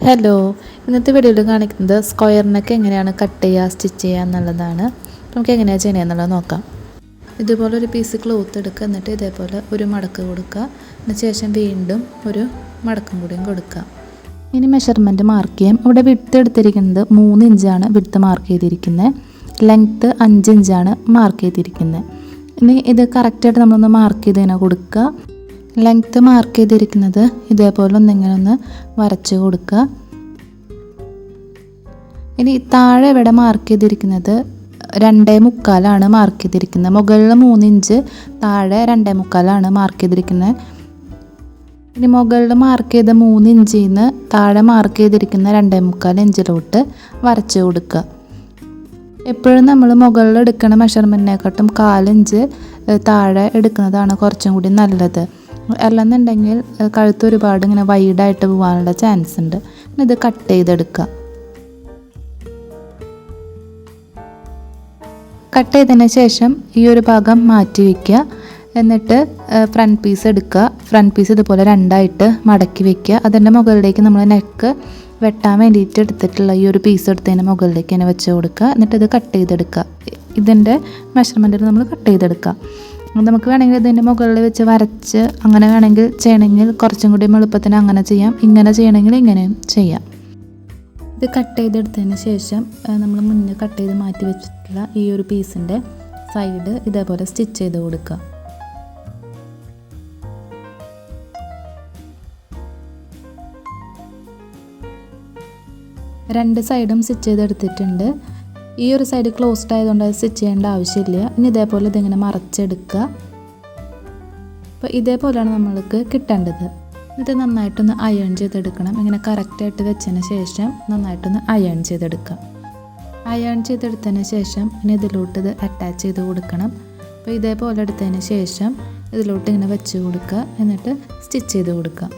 Hello, ഇന്നത്തെ വീഡിയോയിൽ കാണിക്കുന്നത് സ്ക്വയറിനൊക്കെ എങ്ങനെയാണ് കട്ട് ചെയ്യുക, സ്റ്റിച്ച് ചെയ്യുക എന്നുള്ളതാണ്. നമുക്ക് എങ്ങനെയാണ് ചെയ്യുക എന്നുള്ളത് നോക്കാം. ഇതുപോലെ ഒരു പീസ് ക്ലോത്ത് എടുക്കുക, എന്നിട്ട് ഇതേപോലെ ഒരു മടക്ക് കൊടുക്കുക. അതിന് ശേഷം വീണ്ടും ഒരു മടക്കും കൂടിയും കൊടുക്കുക. ഇനി മെഷർമെൻറ്റ് മാർക്ക് ചെയ്യാം. ഇവിടെ വിഡ്ത്ത് എടുത്തിരിക്കുന്നത് 3 ഇഞ്ചാണ് വിഡ്ത്ത് മാർക്ക് ചെയ്തിരിക്കുന്നത്. ലെങ്ത്ത് 5 ഇഞ്ചാണ് മാർക്ക് ചെയ്തിരിക്കുന്നത്. ഇനി ഇത് കറക്റ്റായിട്ട് നമ്മളൊന്ന് മാർക്ക് ചെയ്തതിനെ കൊടുക്കുക. ലെങ്ത്ത് മാർക്ക് ചെയ്തിരിക്കുന്നത് ഇതേപോലെ ഒന്നിങ്ങനെ ഒന്ന് വരച്ച് കൊടുക്കുക. ഇനി താഴെ ഇവിടെ മാർക്ക് ചെയ്തിരിക്കുന്നത് 2.75 മാർക്ക് ചെയ്തിരിക്കുന്നത്. മുകളിൽ 3 ഇഞ്ച്, താഴെ 2.75 മാർക്ക് ചെയ്തിരിക്കുന്നത്. ഇനി മുകളിൽ മാർക്ക് ചെയ്ത 3 ഇഞ്ചിൽ നിന്ന് താഴെ മാർക്ക് ചെയ്തിരിക്കുന്ന 2.75 ഇഞ്ചിലോട്ട് വരച്ച് കൊടുക്കുക. എപ്പോഴും നമ്മൾ മുകളിൽ എടുക്കുന്ന മെഷർമെൻറ്റിനെക്കാട്ടും 1/4 ഇഞ്ച് താഴെ എടുക്കുന്നതാണ് കുറച്ചും കൂടി നല്ലത്. അല്ലെന്നുണ്ടെങ്കിൽ കഴുത്ത് ഒരുപാട് ഇങ്ങനെ വൈഡായിട്ട് പോകാനുള്ള ചാൻസ് ഉണ്ട്. ഇത് കട്ട് ചെയ്തെടുക്കുക. കട്ട് ചെയ്തതിന് ശേഷം ഈ ഒരു ഭാഗം മാറ്റി വയ്ക്കുക. എന്നിട്ട് ഫ്രണ്ട് പീസ് എടുക്കുക. ഫ്രണ്ട് പീസ് ഇതുപോലെ രണ്ടായിട്ട് മടക്കി വയ്ക്കുക. അതിൻ്റെ മുകളിലേക്ക് നമ്മൾ നെക്ക് വെട്ടാൻ വേണ്ടിയിട്ട് എടുത്തിട്ടുള്ള ഈ ഒരു പീസ് എടുത്തതിന് മുകളിലേക്ക് തന്നെ വെച്ച് കൊടുക്കുക. എന്നിട്ട് ഇത് കട്ട് ചെയ്തെടുക്കുക. ഇതിൻ്റെ മെഷർമെൻറ്റിൽ നമ്മൾ കട്ട് ചെയ്തെടുക്കുക. നമുക്ക് വേണമെങ്കിൽ ഇതിൻ്റെ മുകളിൽ വെച്ച് വരച്ച് അങ്ങനെ വേണമെങ്കിൽ ചെയ്യണമെങ്കിൽ കുറച്ചും കൂടി എളുപ്പത്തിന് അങ്ങനെ ചെയ്യാം. ഇങ്ങനെ ചെയ്യണമെങ്കിൽ ഇങ്ങനെയും ചെയ്യാം. ഇത് കട്ട് ചെയ്തെടുത്തതിന് ശേഷം നമ്മൾ മുന്നേ കട്ട് ചെയ്ത് മാറ്റി വെച്ചിട്ടുള്ള ഈ ഒരു പീസിൻ്റെ സൈഡ് ഇതേപോലെ സ്റ്റിച്ച് ചെയ്ത് കൊടുക്കുക. രണ്ട് സൈഡും സ്റ്റിച്ച് ചെയ്തെടുത്തിട്ടുണ്ട്. ഈ ഒരു സൈഡ് ക്ലോസ്ഡ് ആയതുകൊണ്ട് അത് സ്റ്റിച്ച് ചെയ്യേണ്ട ആവശ്യമില്ല. ഇനി ഇതേപോലെ ഇതിങ്ങനെ മറച്ചെടുക്കുക. അപ്പോൾ ഇതേപോലെയാണ് നമ്മൾക്ക് കിട്ടേണ്ടത്. ഇത് നന്നായിട്ടൊന്ന് അയൺ ചെയ്തെടുക്കണം. ഇങ്ങനെ കറക്റ്റായിട്ട് വെച്ചതിന് ശേഷം നന്നായിട്ടൊന്ന് അയൺ ചെയ്തെടുക്കുക. അയൺ ചെയ്തെടുത്തതിന് ശേഷം ഇനി ഇതിലോട്ട് ഇത് അറ്റാച്ച് ചെയ്ത് കൊടുക്കണം. അപ്പോൾ ഇതേപോലെ എടുത്തതിന് ശേഷം ഇതിലോട്ട് ഇങ്ങനെ വെച്ച് കൊടുക്കുക. എന്നിട്ട് സ്റ്റിച്ച് ചെയ്ത് കൊടുക്കുക.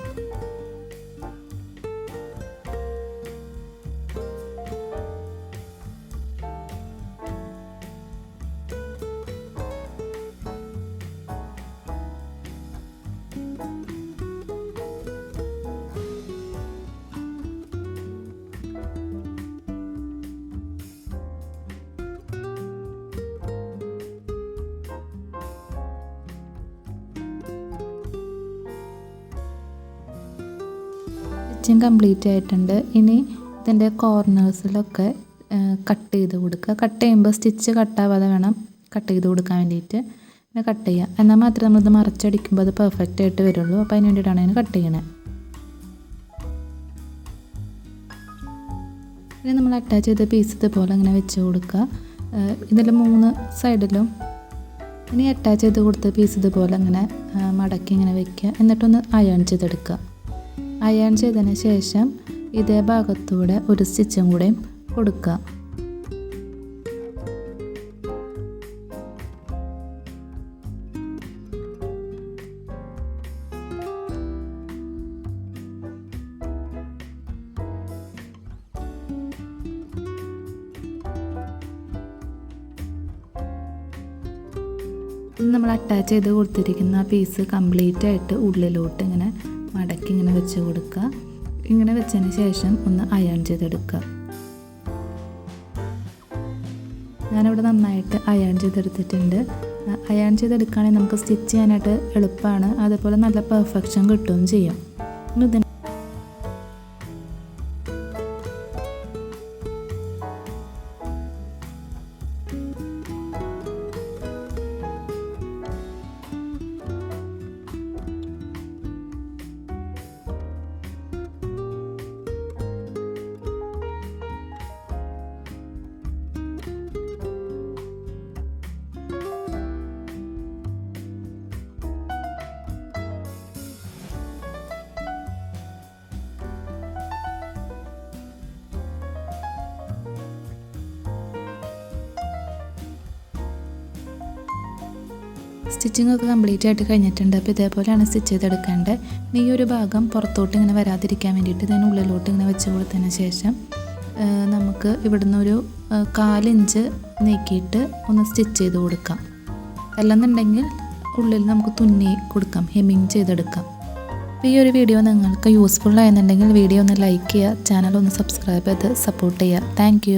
സ്റ്റിച്ചിങ് കംപ്ലീറ്റ് ആയിട്ടുണ്ട്. ഇനി ഇതിൻ്റെ കോർണേഴ്സിലൊക്കെ കട്ട് ചെയ്ത് കൊടുക്കുക. കട്ട് ചെയ്യുമ്പോൾ സ്റ്റിച്ച് കട്ടാവാതെ വേണം കട്ട് ചെയ്ത് കൊടുക്കാൻ വേണ്ടിയിട്ട്. പിന്നെ കട്ട് ചെയ്യുക. എന്നാൽ മാത്രമേ നമ്മളിത് മറച്ചടിക്കുമ്പോൾ അത് പെർഫെക്റ്റ് ആയിട്ട് വരുള്ളൂ. അപ്പോൾ അതിന് വേണ്ടിയിട്ടാണ് അതിന് കട്ട് ചെയ്യണത്. ഇനി നമ്മൾ അറ്റാച്ച് ചെയ്ത പീസ് ഇതുപോലെ അങ്ങനെ വെച്ച് കൊടുക്കുക. ഇതിൽ 3 സൈഡിലും ഇനി അറ്റാച്ച് ചെയ്ത് കൊടുത്ത പീസ് ഇതുപോലെ അങ്ങനെ മടക്കി ഇങ്ങനെ വയ്ക്കുക. എന്നിട്ടൊന്ന് അയൺ ചെയ്തെടുക്കുക. അയൺ ചെയ്തതിന് ശേഷം ഇതേ ഭാഗത്തൂടെ ഒരു സ്റ്റിച്ചും കൂടെയും കൊടുക്കുക. നമ്മൾ അറ്റാച്ച് ചെയ്ത് കൊടുത്തിരിക്കുന്ന പീസ് കംപ്ലീറ്റ് ആയിട്ട് ഉള്ളിലോട്ട് ഇങ്ങനെ മടക്കി ഇങ്ങനെ വെച്ച് കൊടുക്കുക. ഇങ്ങനെ വെച്ചതിന് ശേഷം ഒന്ന് അയൺ ചെയ്തെടുക്കുക. ഞാനിവിടെ നന്നായിട്ട് അയൺ ചെയ്തെടുത്തിട്ടുണ്ട്. അയൺ ചെയ്തെടുക്കുകയാണെങ്കിൽ നമുക്ക് സ്റ്റിച്ച് ചെയ്യാനായിട്ട് എളുപ്പമാണ്. അതേപോലെ നല്ല പെർഫെക്ഷൻ കിട്ടുകയും ചെയ്യും. ഇതിന് സ്റ്റിച്ചിങ് ഒക്കെ കംപ്ലീറ്റ് ആയിട്ട് കഴിഞ്ഞിട്ടുണ്ട്. അപ്പോൾ ഇതേപോലെയാണ് സ്റ്റിച്ച് ചെയ്തെടുക്കേണ്ടത്. ഈ ഒരു ഭാഗം പുറത്തോട്ട് ഇങ്ങനെ വരാതിരിക്കാൻ വേണ്ടിയിട്ട് ഇതിനുള്ളിലോട്ട് ഇങ്ങനെ വെച്ച് കൊടുത്തതിന് ശേഷം നമുക്ക് ഇവിടുന്ന് ഒരു 1/4 ഇഞ്ച് നീക്കിയിട്ട് ഒന്ന് സ്റ്റിച്ച് ചെയ്ത് കൊടുക്കാം. അല്ലെന്നുണ്ടെങ്കിൽ ഉള്ളിൽ നമുക്ക് തുന്നി കൊടുക്കാം, ഹെമ്മിങ് ചെയ്തെടുക്കാം. അപ്പോൾ ഈ ഒരു വീഡിയോ നിങ്ങൾക്ക് യൂസ്ഫുൾ ആയെന്നുണ്ടെങ്കിൽ വീഡിയോ ഒന്ന് ലൈക്ക് ചെയ്യുക, ചാനൽ ഒന്ന് സബ്സ്ക്രൈബ് ചെയ്ത് സപ്പോർട്ട് ചെയ്യുക. താങ്ക്